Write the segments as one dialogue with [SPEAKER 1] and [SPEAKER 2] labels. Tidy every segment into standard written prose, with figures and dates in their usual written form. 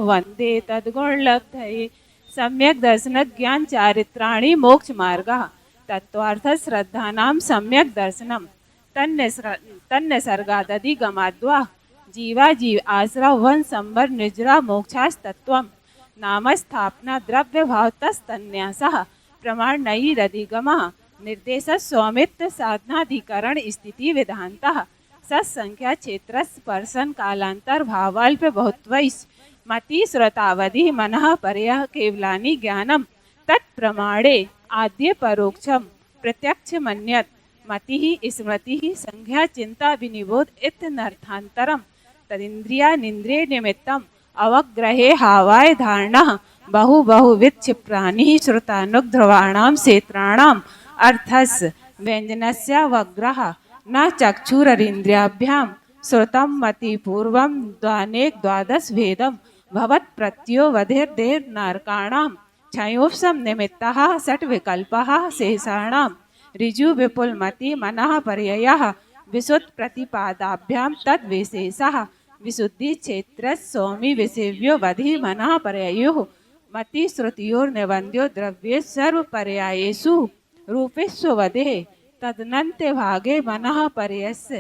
[SPEAKER 1] वंदे तद्गुणलब्धये सम्यक् दर्शन ज्ञान चारित्राणि मोक्ष मार्गः तत्वार्थ श्रद्धानां सम्यक् दर्शनम तन्निसर्गादधिगमाद्वा जीवा जीव आश्रव वन संबर निजरा मोक्षास्तत्वम नाम स्थापना द्रव्य भावतस्तन्यासः प्रमाण नैरधिगमः निर्देश स्वामित्व साधनाधिकरण स्थिति विधानतः सत्संख्या क्षेत्र स्पर्शन कालांतर भावाल्प बहुत्वैस् मति श्रोतावधि मनः परयः केवलानि ज्ञानम तत्प्रमाणे आद्य परोक्षम प्रत्यक्ष मन्यत मति स्मृति संज्ञा चिंता विनिबोध इत्यनर्थांतरम तदिंद्रिया निंद्रिय निमित्तम अवग्रहे हावाय धारणः बहुविध क्षिप्राणि श्रुतानुध्रुवाणां क्षेत्राणाम् अर्थस्य व्यंजनस्य वग्रह न चक्षुररिन्द्रियाभ्यां श्रुतं मतिपूर्वं द्वानेक द्वादश भेदं भवत् प्रत्यो वधिर्देर्नारकाणां क्षयोपशम निमित्तः षट् विकल्पः शेषाणां ऋजु विपुलमति मनः पर्ययः विशुद्ध प्रतिपादाभ्यां तद्विशेषः विशुद्धि क्षेत्र सौमी विषयव्यो वधि मनः पर्ययोः मति श्रुतियोर्निबन्ध्यो द्रव्ये सर्वपर्यायेषु रूपेषु वधे तदनन्ते भागे मनः पर्ययस्य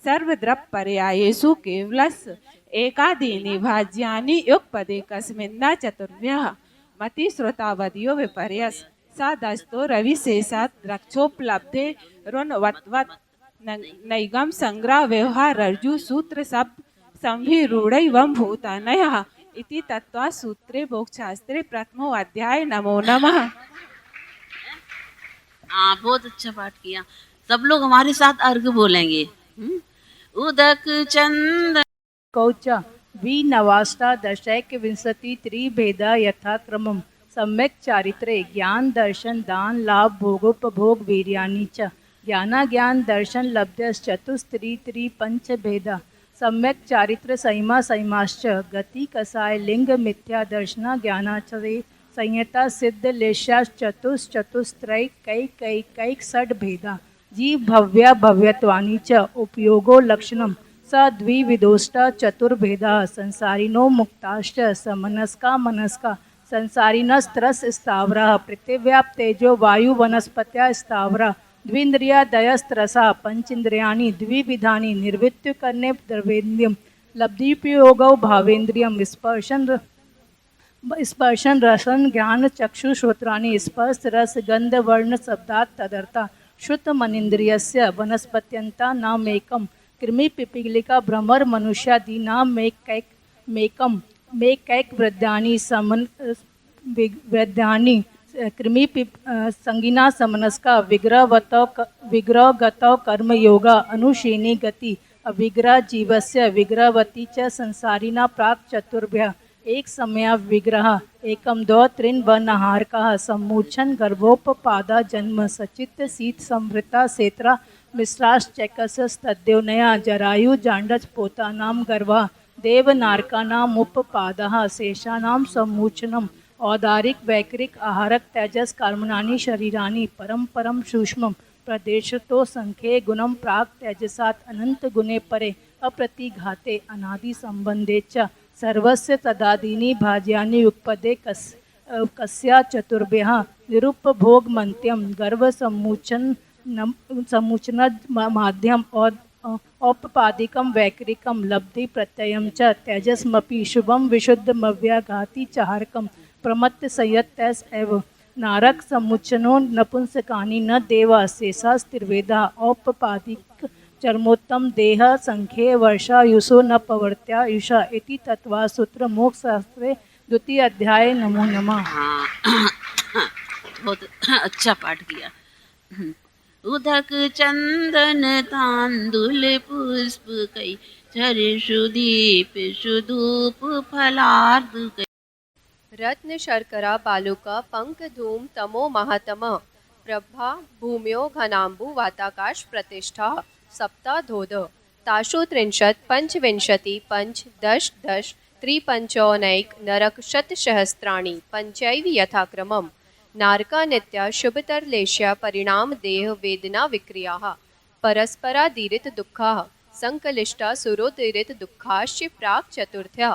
[SPEAKER 1] सर्वद्रव्य पर्यायेषु केवलस्य एकादीनि भाज्यानि युगपदे कस्मिन्ना चतुर्भ्यः मति श्रुतावधियो विपर्यस सादस्तो रविशेषात् द्रक्षोपलब्धे ऋणवत्वत् नैगम संग्रह व्यवहार रज्जु सूत्र सब संभिरूढ़ैवं भूतानयः इति तत्त्वा सूत्रे मोक्षशास्त्रे प्रथमो अध्याय। नमो नमः।
[SPEAKER 2] बहुत अच्छा पाठ किया। सब लोग हमारे साथ अर्घ बोलेंगे। उदक चंद
[SPEAKER 3] कौच विनवाष्टा दशैक विंशति त्रिभेदा यथाक्रमम सम्यक चारित्रे ज्ञान दर्शन दान लाभ भोगोपभोग वीर्यानि च ज्ञाना ज्ञान दर्शन लब्धश्चतुस्त्री त्रि पंच भेदा सम्यक चारित्र सैमा सैमाश्च गति कसाय लिंग मिथ्या दर्शना ज्ञानाचरे संयता सिद्ध लेशाश्चतुश्चतुस्त्रय कैक षड् भेदा जीव भव्या भव्यत्वानि च उपयोगो लक्षणम स द्विविधोष्टा चतुर्भेदा संसारिनो मुक्ताश्च समनस्का मनस्का संसारिनस्त्रस स्थावरा पृथिव्याप तेजो वायु वनस्पत्या स्थावरा द्विंद्रियादयस्त्रसा पंचेन्द्रियाणि द्विविधानि निर्वृत्य करने द्रवेन्द्रियम लब्धिपयोगौ भावेन्द्रियम स्पर्शन रसन ज्ञान चक्षु श्रोत्राणि स्पर्श रस गंध वर्ण शब्दात् तदर्था श्रुत मनीन्द्रियस्य वनस्पत्यंता नामेकम कृमि पिपीलिका भ्रमर मनुष्यादीनामेकम मेकैक वृद्धानि समन वृद्धानि कृमि संगिना समनस्का विग्रहगतौ कर्म योगा अनुशीनी गति अविग्रह जीवस्य विग्रहवती च संसारिना प्राक चतुर्भ्य एक समय विग्रह एकम दो त्रिन वनहारका सम्मूर्छन गर्भोपपादा जन्म सचित शीत संवृता सेत्रा मिश्राश्चैकसस्तद्योनया जरायु जांडज पोतानाम गर्भा देवनारकानामुपपादः शेषानां सम्मूर्छनम औदारिक वैकृक आहारक तेजस कर्मणानि शरीरानि परम सूक्ष्म प्रदेशतो संख्ये गुणम प्राग तेजसात् अनंत गुणे परे अप्रतिघाते अनादि संबंधे च सर्वस्य तदादीनि भाज्यानि युगपदे कस्या चतुर्भ्यः निरुपभोगमन्त्यं गर्भ सम्मुचन माध्यम और औपपादिकम वैकृकम लब्धि प्रत्ययम च तेजस्मपि शुभम विशुद्धमव्याघाति चाहरकम प्रमत्त संयतैस एव नारक समुच्चनो नपुंसकानि न देवा शेषास्तिर्वेदा औपपादिक चर्मोत्तम देह संख्ये वर्षायुषो न पवर्त्यायुषा इति तत्वा सूत्र मोक्ष शास्त्रे द्वितीय अध्याय। नमो नमः।
[SPEAKER 2] बहुत अच्छा पाठ किया। उदक चंदन तांदुल पुष्प कई चरषु दीप सुधूप फलार्ध कई
[SPEAKER 4] रत्न शर्करा बालुका पंक धूम तमो महातम प्रभा भूम्यो घनाम्बु वाताकाश प्रतिष्ठा सप्ताधोद ताशु त्रिंशत् पंचविंशति पंच दश दश त्रिपंचौनैक नरक शतसहस्राणि पंचैव यथाक्रमम् नारका नित्या शुभतरलेश्या परिणाम देह वेदना विक्रियाः परस्परादीरित दुःखाः संकलिष्टा सुरोदीरित दुःखाश्च प्राक् चतुर्थ्या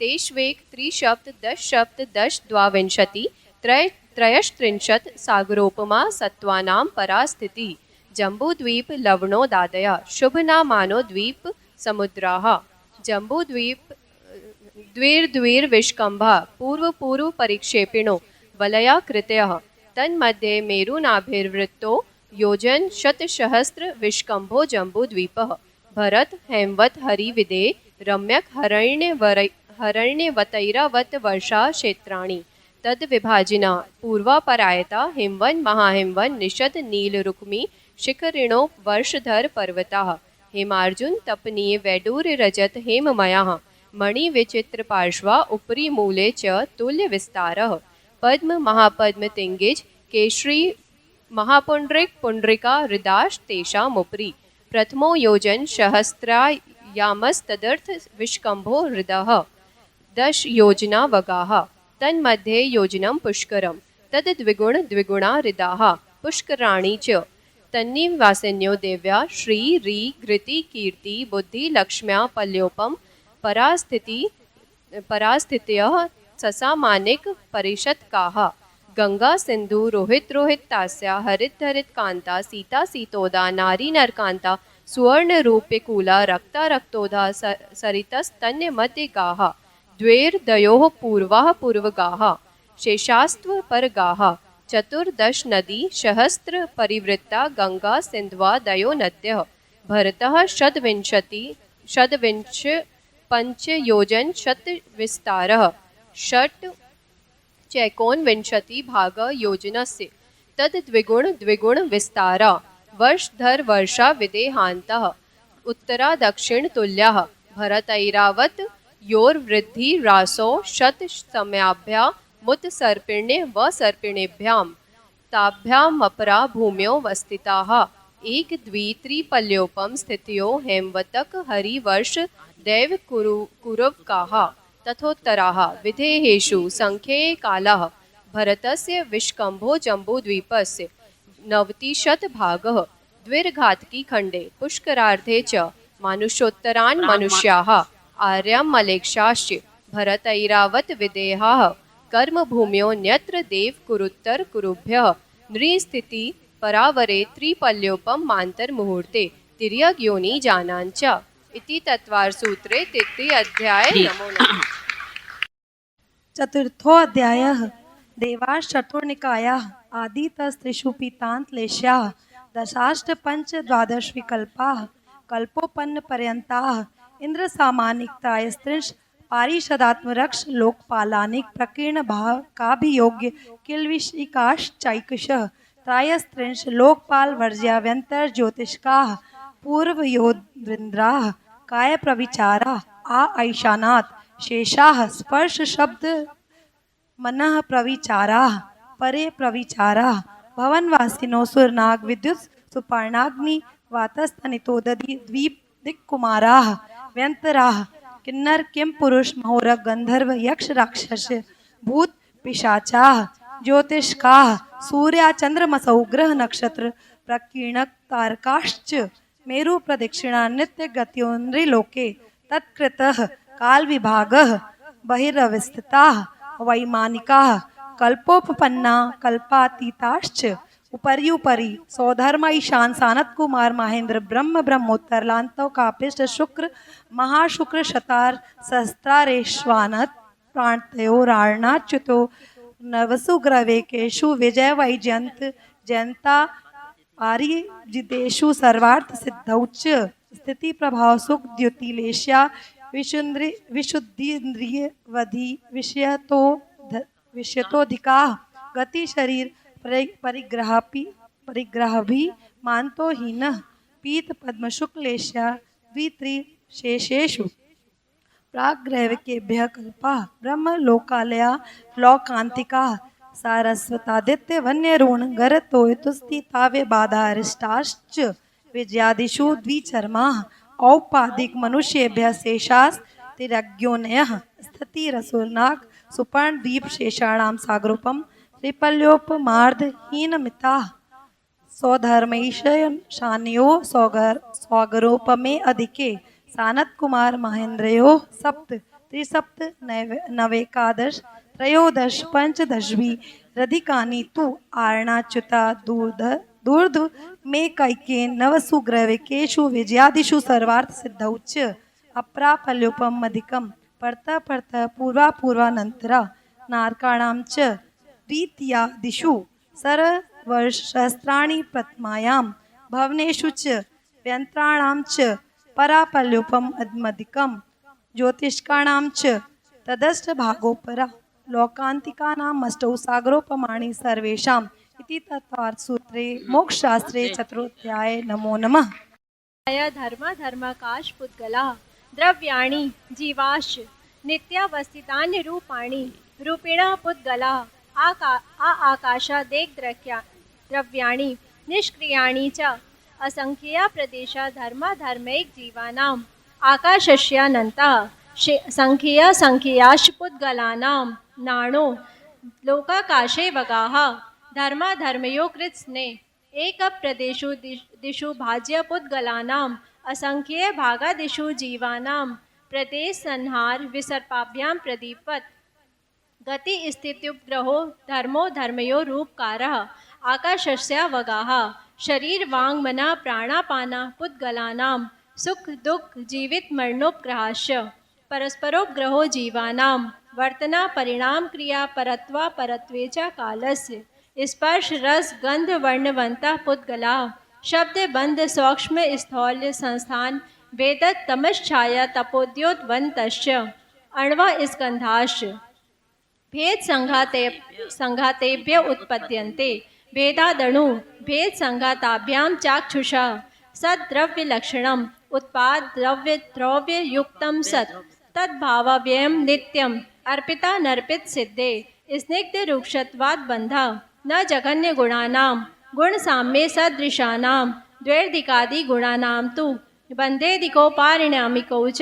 [SPEAKER 4] तेष्वेक त्रिशप्त दशशप्त दश द्वाविंशति त्रयस्त्रिंशत् सागरोपमा सत्त्वानां परास्थिति जम्बूद्वीप लवणोदादय शुभनामानो द्वीप समुद्राः जम्बूद्वीप द्विर्विष्कम्भा पूर्व परिक्षेपिणो वलयाकृतयः तन्मध्ये मेरुनाभिर्वृत्तो योजन शतसहस्र विष्कम्भो जम्बूद्वीपः भरत हेमवत हरिविदे रम्यक हरण्यवतैरावत वर्षा क्षेत्राणि तद विभाजिना पूर्वापरायता हिमवन महाहिमवन निषद नीलरुक्मी शिखरिणो वर्षधर पर्वताः हेमार्जुन तपनीय वैडूर्य रजत हेममयाः मणि विचित्र पार्श्वा उपरि मूले च तुल्य विस्तारः पद्म महापद्म तिंगिज केशरी महापुंड्रिक पुंड्रिका हृदाश तेषामुपरि प्रथमो योजन सहस्रायामस्तदर्थ विष्कम्भो हृदः दश योजना वगाः तन्मध्ये योजनं पुष्करं तद द्विगुणा हृदाः पुष्कराणि च तन्निवासिन्यो देव्या श्री री घृति कीर्ति बुद्धि लक्ष्म्या पल्योपम परास्थितयः ससामानिक परिषत्काः गंगा सिंधु रोहित तास्या हरित कांता सीता सीतोदा नारी नरकांता सुवर्ण रूप्यकूला रक्ता रक्तोदा सरितस्तन्य मध्य गाः द्वैर्दयोः पूर्वाः पूर्वगाः शेषास्त्व परगाः चतुर्दश नदी सहस्त्र परिवृत्ता गंगा सिन्ध्वा दयो नद्यः भरतः षड्विंश पंचयोजन शत विस्तारः षट् चैकोनविंशति भाग योजनस्य तद द्विगुण विस्तारा वर्षधर वर्षा विदेहान्तः उत्तरा दक्षिण तुल्याः भरतैरावत योर्वृद्धि रासो शत समयाभ्या मुत सर्पिण्य व सर्पिणेभ्यां ताभ्यामपरा भूम्यो वस्थिताः एक द्वि त्रिपल्योपम स्थित्यो हेमवतक हरिवर्ष दैव कुरवकाः तथोत्तराः विधेहेषु संख्ये कालाः भरतस्य विष्कम्भो जम्बूद्वीपस्य 90 भागः द्विर्घातकी खण्डे पुष्करार्धे च मानुषोत्तरान् मनुष्याः आर्यां मलेक्षाश्च भरतैरावत विदेहाः कर्मभूम्यो न्यत्र देव कुरुत्तर कुरुभ्यः नृस्थिति परावरे त्रिपल्योपम मान्तर मुहूर्ते तिर्यग् योनि जानाञ्च इति तत्वार सूत्रे तृतीय अध्याय नमो नमः।
[SPEAKER 5] चतुर्थोऽध्यायः देवाश्चतुर्निकायाः आदितस्त्रिषु पीतान्तलेश्याः दशाष्टपञ्चद्वादशविकल्पाः कल्पोपन्नपर्यन्ताः इन्द्रसामानिकत्रायस्त्रिंश पारिषदात्मरक्ष लोकपालानिक प्रकीर्णभाकाभियोग्य किल्विषिकाश्चैकशः त्रायस्त्रिंश लोकपाल वर्ज्याव्यन्तर ज्योतिष्काः पूर्वयोद्विन्द्राः कायप्रविचाराः ऐशानात् शेषाः स्पर्श शब्द मनः प्रविचाराः परे प्रविचाराः भवनवासिनो सुरनाग विद्युत् सुपर्णाग्नि वातस्तनितोदधि द्वीप दिक्कुमाराः व्यन्तराः किन्नर किम पुरुष महोरग गंधर्व यक्ष राक्षस भूत पिशाचाः ज्योतिष्काः सूर्या चंद्रमसौ ग्रह नक्षत्र प्रकीर्णक तारकाश्च मेरु प्रदक्षिणा नित्य गत्योन्द्रिलोके तत्कृतः काल विभागः बहिरवस्थिताः वैमानिकाः कल्पोपपन्ना कल्पातीताश्च उपर्युपरि सौधर्म ईशान सानत कुमार महेंद्र ब्रह्म ब्रह्मोत्तरलांतो कापिष्ट शुक्र महाशुक्र शतार सहस्रारेश्वानत प्राणतयो राणाच्युतो नवसुग्रवे केशु विजय वैजयंत जयंता आर्यजितेषु सर्वार्थ सिद्धौच स्थिति प्रभाव सुख द्युतिलेश्या विशुद्धीन्द्रियवधि विषयतोधिका गति शरीर परिग्रह भी मानतो हीनः पीत पद्म शुक्लेश्या द्वित्रिशेषेषु प्राग्रैवकेभ्यः कल्पाः ब्रह्म लोकालया लौकान्तिकाः सारस्वतादित्य वन्यरुण गरतोयतुस्ति तावे बाधारिष्टाश्च विजयादिषु द्विचर्माः औपाधिक मनुष्येभ्यः शेषास्तिरज्ञोनयः स्थितिरसुरनाग सुपर्ण द्वीप शेषाणां सागरोपम त्रिपल्योपमार्धहीनमिताः सौधर्मैशयन शान्यो स्वागरोपमे अधिके सानत कुमार महेंद्रयो सप्त त्रिसप्त नवेकादश त्रयोदश पंचदशभि रधिकानि तु आर्णाच्युता दूर्ध मे कैके नवसुग्रविकेषु विजयादिषु सर्वार्थ सिद्धौ च अप्रापल्योपमधिकं परतः परतः पूर्वापूर्वानन्तरा नारकाणां च द्वितीयादिषु सर्वशस्त्राणि प्रथमायां भवनेषु च व्यन्त्राणां च परापल्योपमधिकं ज्योतिष्काणां च तदष्टभागोपरा लोकान्तिकानाम् अष्टौ सागरोपमाणि सर्वेषाम् इति तत्त्वार्थसूत्रे मोक्षशास्त्रे चतुर्थाध्याये नमो नमः।
[SPEAKER 6] धर्माकाश पुद्गला द्रव्याणि जीवाश्च नित्यावस्थितानि रूपाणि रूपिणः पुद्गला आकाशादेक द्रव्याणि निष्क्रियाणि च असंख्या प्रदेशा धर्मैक जीवानाम् आकाशस्यानन्तः संख्याश्च पुद्गलानां नाणो लोकाकाशे वगाः धर्मयो कृत्स्ने एक प्रदेशु दिशु भाज्य पुद्गलानाम् असंख्य भागादिषु जीवानां प्रदेश संहार विसर्पाभ्यां प्रदीपत् गति स्थित्युपग्रहो धर्मयो रूपकारः आकाशस्य वगाः शरीर वांग मना प्राणापाना पुद्गलानां सुख दुख जीवित मरणोपग्रहाश्च परस्परोपग्रहो जीवानां वर्तना परिणाम क्रिया परत्वे च कालस्य स्पर्श रस गंध वर्णवंता पुद्गला शब्द बंध सूक्ष्म स्थौल्य संस्थान वेदत तमश्छाया तपोद्योतवन्तश्च अण्वा स्कंधाश्च भेद संघातेभ्य उत्पद्यन्ते भेदादणु भेद संघाताभ्यां चाक्षुषा सद्द्रव्य लक्षणम् उत्पाद द्रव्य युक्तं सत् तद्भावाव्ययं नित्यम् अर्पिता नर्पित सिद्धे स्निग्ध रूक्षत्वाद बंधा न जघन्य गुणानां गुण साम्ये सदृशानां द्वैर्दिकादि गुणानां तु बंधेदिको पारिणामिको च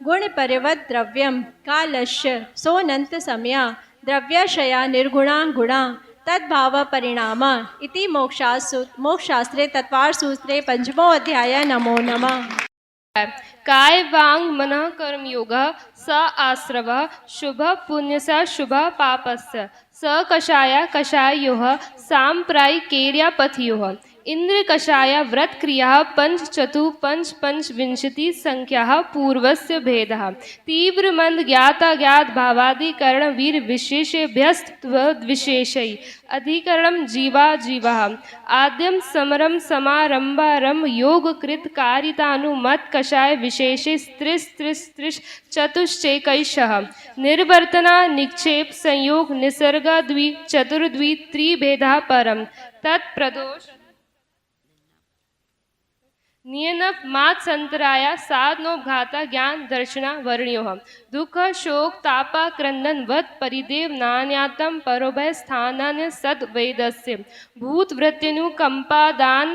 [SPEAKER 6] गुण परिवद द्रव्यं कालस्य सोनंत समया द्रव्याशया निर्गुणा गुणा तद्भाव परिणाम इति मोक्षशास्त्रे तत्त्वार्थसूत्रे पंचमो अध्याय नमो नमः।
[SPEAKER 7] काय वांग मनः कर्म योगः स आश्रव शुभ पुण्यस शुभ पापस्य स कषाय कषायोः सांप्रायिकेर्यापथयोः इंद्र कषाय व्रत क्रिया पंचविंशति संख्या पूर्वस्य भेदः तीव्र मंद ज्ञाता ज्ञात भावादिकरण वीर विशेषेभ्यस्त्वद्विशेषै अधिकरणं जीवा आद्यम समरम समारंभारम योग कृत कारितानुमत कषाय विशेषे त्रिश चतुश्चैकैषः निर्वर्तना निक्षेप संयोग निसर्गाद्वि चतुर्द्वि त्रिभेदः परम तत्प्रदोष नियनप मात संतराया साधनोपघाता ज्ञान दर्शना वर्ण्योः दुख शोक तापा क्रंदन वत परिदेव नान्यातम परोभय स्थानान्य सद वेदस्य भूत वृत्त्यनुकंपादान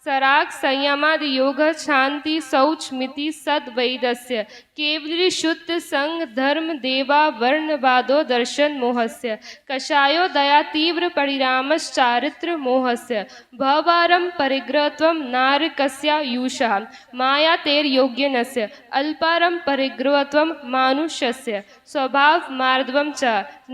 [SPEAKER 7] सराग संयमाद योग शांति शौच मिति सद वेदस्य केवली शुद्ध संग धर्म देवा वर्णवादो दर्शन मोहस्य कषायो दया तीव्र परिणामश्चारित्र मोहस्य भवारं परिग्रहत्वं नारकस्य यूषः माया तेर्योग्यनस्य अल्पारं परिग्रहत्वं मानुष्यस्य स्वभाव मार्दवं च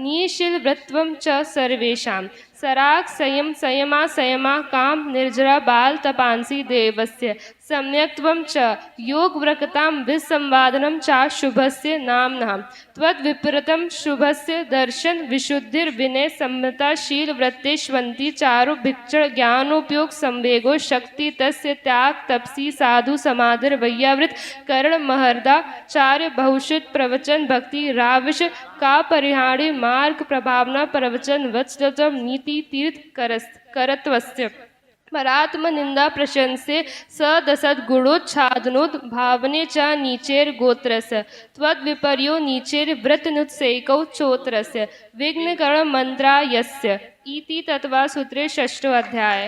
[SPEAKER 7] निशीलवृत्वं च सर्वेषां सराग संयमा काम निर्जरा बाल तपांसी देवस्य सम्यक्त्वं च योग व्रकतां विसंवादनं च शुभस्य नाम्नः त्वद्विपरीतं शुभस्य दर्शन विशुद्धिर्विनय सम्मता शील वृत्तेष्वन्ति चारु भिक्षण ज्ञानोपयोग संवेगो शक्ति तस्य त्याग तपसी साधु समाधिर वैयावृत कर्ण महर्दा चार्य बहुषित प्रवचन भक्ति राविश का परिहारी मार्ग प्रभावना प्रवचन वत्सलतम नीति तीर्थ करत्वस्य परात्म निंदा प्रशंसे सदसद गुणोच्छादनोद भावने च नीचेर गोत्रस्य त्वद्विपर्यो नीचेर व्रतनुत्सैकौ चोत्रस्य विघ्नकर्ण मंत्रा यस्य इति तत्वा सूत्रे षष्ठो अध्याय।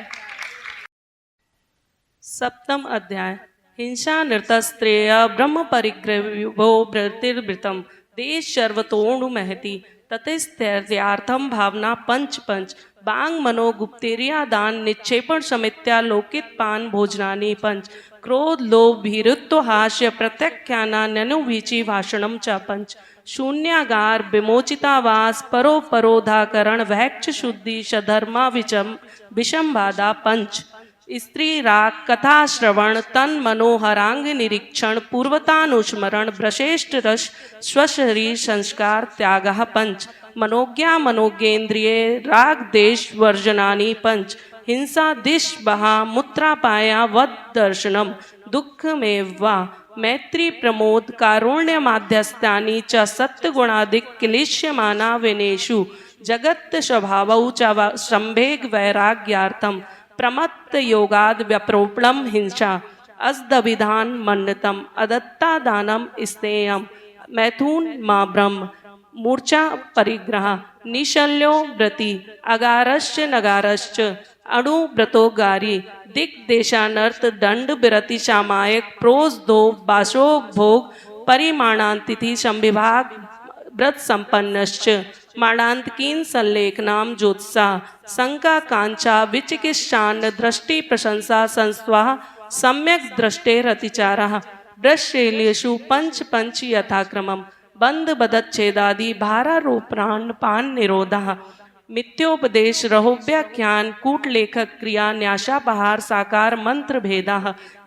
[SPEAKER 8] सप्तम अध्याय हिंसा नृतस्त्रेय ब्रह्म परिग्रहो वृत्तिर्वृतम देश सर्वतोणु महति ततस्थैर्यार्थम भावना पंच बांग मनो गुप्तेरिया दान निक्षेपण समित्या लोकित पान भोजनानि पंच क्रोध लोभ भीरुत्व हास्य प्रत्याख्यानान्यनुवीची भाषणम च पंच शून्यागार विमोचितावास परोपरोधाकरण वैक्ष शुद्धि सधर्मा विषम बाधा पंच स्त्री राग कथा श्रवण तन मनोहरांग निरीक्षण पूर्वतानुस्मरण ब्रश्रेष्ठ रस स्वशरीर संस्कार त्याग पंच मनोज्ञा मनोज्ञेन्द्रिय राग देश वर्जनानि पंच हिंसा दिश बहा मूत्रापाया वद दर्शनम दुःखमेव वा मैत्री प्रमोद कारुण्य माध्यस्थानि च सत्गुणादिक क्लिश्यमाना विनेषु जगत् स्वभावौ च संवेग वैराग्यार्थम प्रमत्त योगाद व्यप्रोपणम हिंसा अस्दभिधान मंडतम अदत्ता दानम स्तेयम मैथुन माँ ब्रह्म मूर्छा परिग्रह निशल्यो व्रति अगारश्च नगारश्च अणुव्रतो गारी दिग्देशानर्थ दंड विरति सामायक प्रोज दो बाशो भोग परिमाणांतिथि संविभाग व्रत संपन्नश्च माणांतकीन संलेखनाम ज्योत्सा शंका कांचा विचिकित्सान दृष्टि प्रशंसा संस्वाह सम्यक दृष्टेरतिचारः दृश्येषु पंच पंच यथाक्रमम बंध बदच्छेदादि भारारोपणान पान निरोधः मिथ्योपदेश रहोव्याख्यान कूटलेखक क्रिया न्यासापहार साकार मंत्र भेदा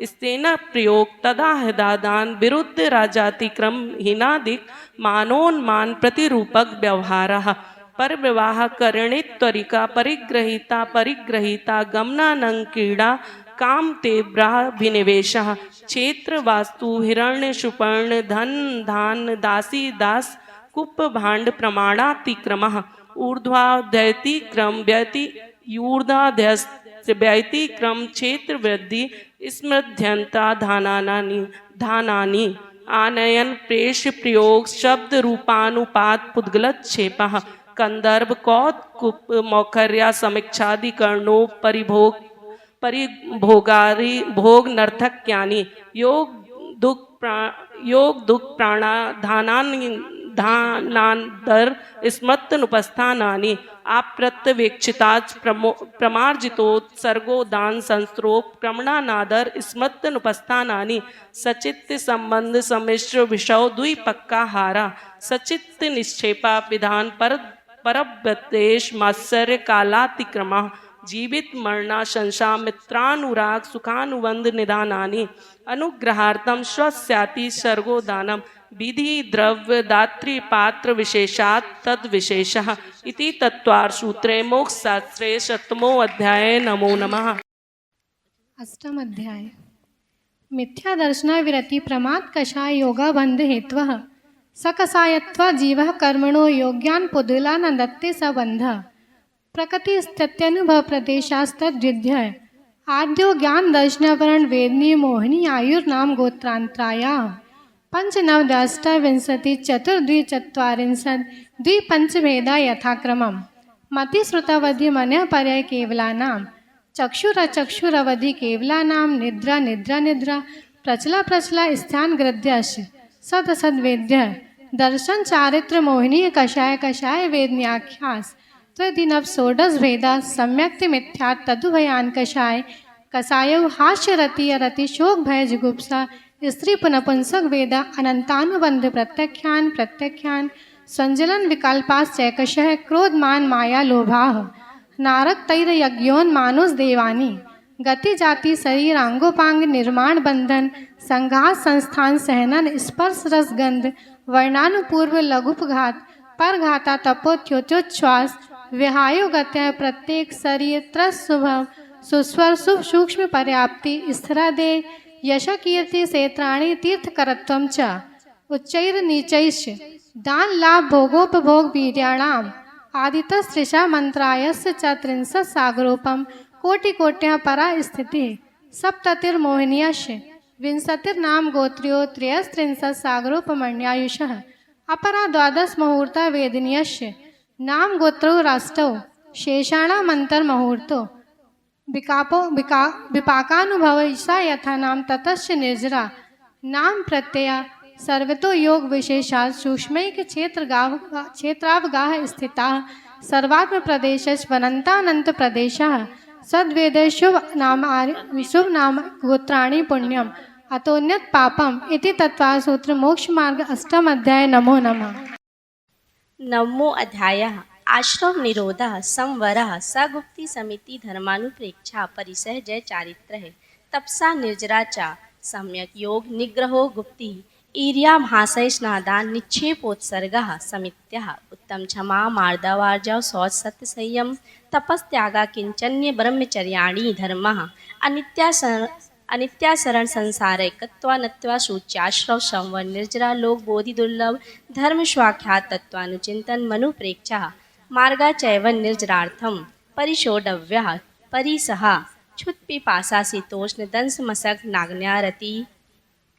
[SPEAKER 8] स्तेन प्रयोग तदा हृदादान विरुद्ध राजातिक्रम हिनादिक मानोन्मान प्रतिरूपक व्यवहार पर विवाह करणित्वरिका परिग्रहिता परिग्रहिता गमनानंग क्रीड़ा काम तेव्राभिनिवेश क्षेत्र वास्तु हिरण्य सुपर्ण धन धान दासी दास कुप भांड प्रमाणातिक्रमः ऊर्ध्वाध्यति क्रम व्यति यूर्धाध्यस्त व्यति क्रम क्षेत्र वृद्धि स्मृध्यंता धानानि आनयन प्रेष प्रयोग शब्द रूपानुपात पुद्गलच्छेपः कंदर्भ कौत कुप मौखर्या समीक्षादिकरणों परिभोगारी भोग नर्थक्यानि योग दुख धानांतर स्मृतनुपस्थानानि आप्रत्यवेक्षिताच प्रमार्जितोत्सर्गो दान संस्त्रोप क्रमणानादर स्मृतनुपस्थानानि सचित्त संबंध सम्मिश्र विषौ द्विपक्काहारा सचित्त निक्षेपा विधान परव्यतेश मात्सर्य कालातिक्रमः जीवित मरणा शंसा मित्रानुराग सुखानुबंध निदानानि अनुग्रहार्थम स्वस्याति सर्गो दानम विधि द्रव्य दात्री पात्र विशेषात तद विशेषः इति तत्वार सूत्रे मोक्ष शास्त्रे 7मो अध्याय नमो नमः।
[SPEAKER 9] अष्टम अध्याय मिथ्या दर्शना विरति प्रमाद कषाय योगा बंध हेत्वः सकसायत्वा जीवः कर्मणो योग्यान पुदुला न दत्ते सबंध प्रकृति स्थित्यनुभव प्रदेशास्तद्विध्य आद्यो ज्ञान दर्शनावरण वेदनी मोहिनी आयुर्नाम गोत्रांतराया पंचनवदष्टाविंशति चतुर्द्विचत्वारिंशत् द्विपंचभेदा यथाक्रमम् मतिश्रुतावधि मनः पर्याय केवलानां चक्षुरचक्षुरवधि केवलानां निद्रा निद्रा निद्रा प्रचला प्रचला स्थान गृध्यश्च सद सद्वेद्य दर्शन चारित्र मोहिनी कषाय कषाय वेदन्याख्यास त्वदिनव षोडश भेदा सम्यक्ति मिथ्या तदुभयान कषाय कसायो हास्य रति अरति शोक भय जुगुप्सा स्त्री पुनपुंसक वेदा अनंतानुबंध प्रत्याख्यान प्रत्याख्यान संजलन विकल्पास चैकशः क्रोधमान माया लोभाः नारक तैर यज्ञोन मानुष देवानी गति जाति शरीरांगोपांग निर्माण बंधन संघात संस्थान सहनन स्पर्श रसगंध वर्णानुपूर्व लघुपघात परघाता तपोत्योच्वास विहायो गत्य प्रत्येक शरीर त्रस शुभम सुस्वर शुभ सूक्ष्म पर्याप्ति स्थिरादे यश कीर्ति क्षेत्राणि तीर्थकरत्वं च उच्चैर नीचैश्च दान लाभ भोगोपभोग वीर्याणाम आदितस्त्रिषा मंत्रायस्य च 30 सागरोपम कोटिकोट्या परा स्थितिः सप्ततिर्मोहिन्यश्च विंशतिर्नाम गोत्र्यो 33 सागरोपमण्यायुषः अपरा 12 मुहूर्ता वेदिन्यश्च नाम गोत्रौ राष्टौ शेषाणामन्तर्मुहूर्तो विपाकानुभव ईशा यथा नाम ततश्च निर्जरा नाम प्रत्यया सर्वतो योग विशेषात् सूक्ष्मैक क्षेत्रावगाह स्थिताः सर्वात्म प्रदेशश्च वनन्तानंत प्रदेशः सद्वेदे शुभ नाम गोत्राणि पुण्यम अतोन्यत पापम इति तत्वा सूत्र मोक्ष मार्ग अष्टम अध्याय। नमो नमः।
[SPEAKER 10] नवमो अध्यायः आश्रम निरोधः संवरः सगुप्ति समिति धर्मानुप्रेक्षा परिसह जय चारित्रः तपसा निर्जरा च सम्यक योग निग्रहो गुप्ति ईर्या भाषय स्नादान निक्षेपोत्सर्गः समित्यः उत्तम क्षमा मार्दवार्जव शौच सत्य संयम तपस्त्यागा किंचन्य ब्रह्मचर्याणि धर्मः अनित्यासरण संसारैकत्वा नत्वा शुच्याश्रव संवर निर्जरा लोक बोधि दुर्लभ धर्म स्वाख्यात तत्वानुचिंतन मनुप्रेक्षा मार्गा चैवन निर्जरार्थम परिशोडव्यः परिसहा क्षुत्पिपासा शीतोष्ण दंस मसक नाग्न्यारति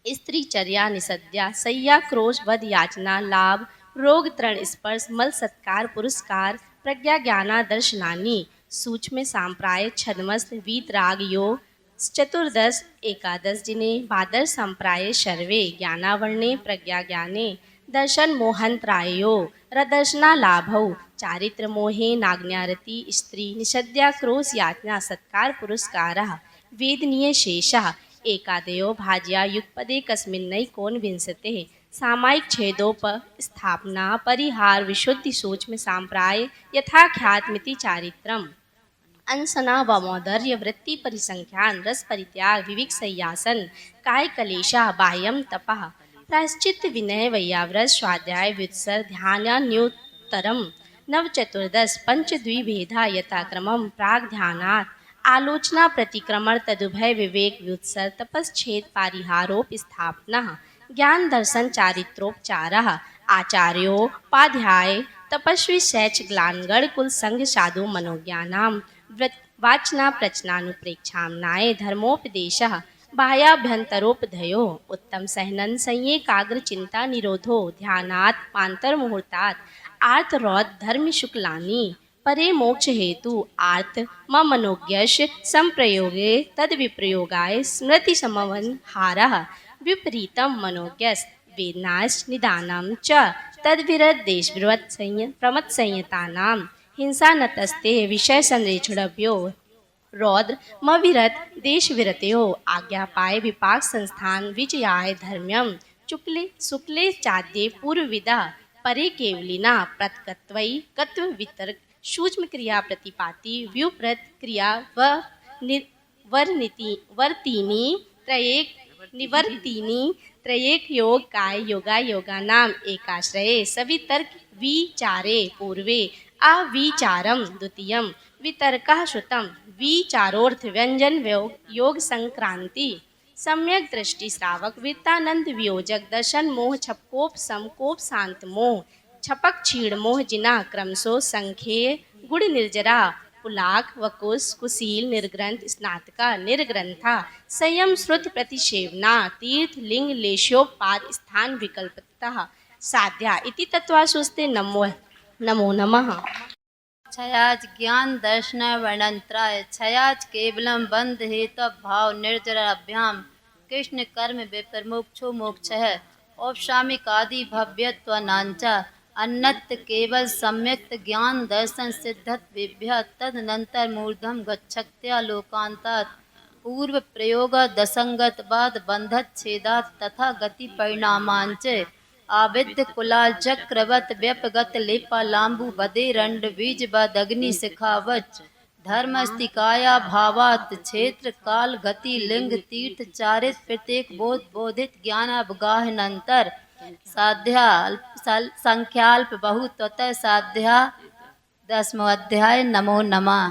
[SPEAKER 10] स्त्रीचर्या निसद्या सय्या क्रोश वध याचना लाभ रोग तृण स्पर्श मल सत्कार पुरस्कार प्रज्ञा ज्ञाना दर्शनानि सूक्ष्म सांप्राय छदमस्त वीतराग योग चतुर्दश एकादश जिने भादर संप्राय शर्वे ज्ञानावर्णे प्रज्ञा ज्ञाने दर्शन मोहंत्रायो रदर्शना लाभौ चारित्र मोहे नाग्न्यारति स्त्री निषद्या क्रोश याचना सत्कार पुरस्कारः वेदनीय शेषः एकादयो भाज्या युगपदे कस्मिन्नै कोनविंशतेः सामायिक छेदोप स्थापना परिहार विशुद्धि सूक्ष्म सांप्राय यथाख्यातमिति चारित्रम् अनसना वमोदर्य वृत्ति परिसंख्यान रस परित्याग विविक संयासन काय कलेशा बाह्यम तपः प्रायश्चित विनय वैयाव्रत स्वाध्याय व्युत्सर ध्यानान्योत्तरम नवचतुर्दश पंचद्विभेदा यथाक्रमम प्राग ध्यानात् आलोचना प्रतिक्रमण तदुभय विवेक व्युत्सर तपश्छेद पारिहारोप स्थापना ज्ञान दर्शन चारित्रोपचारः आचार्योपाध्याय तपस्वी शैच ग्लानगढ़ कुल संघ साधु मनोज्ञानाम वाचना प्रचनानुप्रेक्षामनाय धर्मोपदेशः बाह्याभ्यंतरोपधयो उत्तम सहनन संयेकाग्र चिंता निरोधो ध्यानात् पांतर मुहूर्तात् आर्त रौद धर्म शुक्लानि परे मोक्ष हेतु आर्त मनोज्ञश संप्रयोगे तद विप्रयोगाय स्मृति समवन हारः विपरीतम मनोज्ञस वेदनाश निदानम च तद्विरत देशविरत प्रमत संयतानां हिंसा नतस्ते विषय संरेक्षणभ्यो रौद्र मविरत देश विरतयो आज्ञा पाए विपाक संस्थान विजयाय धर्म्यम शुक्ले चाद्ये पूर्वविदा परे केवलिना प्रतकत्वई कत्व वितर्क सूक्ष्म क्रिया प्रतिपाति व्युप्रत क्रिया व वर्तिनी त्रयेक योग काय योगा नाम एकाश्रये सवितर्क विचारे पूर्वे अविचारम द्वितीयम वितर्कः श्रुतम विचारोर्थ व्यंजन योग संक्रांति सम्यक दृष्टि श्रावक वित्तानंद वियोजक दर्शन मोह छपकोप समकोप शांत मोह छपक क्षीण मोह जिना क्रमशो संख्येय गुण निर्जरा पुलाक वकुश कुशील निर्ग्रंथ स्नातका निर्ग्रंथा संयम श्रुत प्रतिसेवना तीर्थ लिंग लेशोपाद स्थान विकल्पतः साध्या इति तत्वासुस्ते नमो नमः।
[SPEAKER 11] छयाज ज्ञान दर्शन वर्णंत्राय छयाज केवलम बंध हेतु भाव निर्जराभ्याम कृष्ण कर्म विप्रमोक्षो मोक्ष है औपशामिकादि भव्यत्व नांचा अन्नत केवल सम्यक्त ज्ञान दर्शन सिद्धत्वेभ्य तदनंतर मूर्धम गच्छत्या लोकांतात् पूर्व प्रयोग दसंगत बाद बंधत छेदात तथा गति परिणामांच आविद्य कुलाल चक्रवत व्यपगत लेपा लांबु बदे रंड बीज बदग्नि शिखावच धर्मस्तिकाया भावात क्षेत्र काल गति लिंग तीर्थ चारित प्रत्येक बोध बोधित ज्ञान अवगाहनंतर साध्या संख्याल्प बहु ततः साध्या 10वां अध्याय। नमो नमः।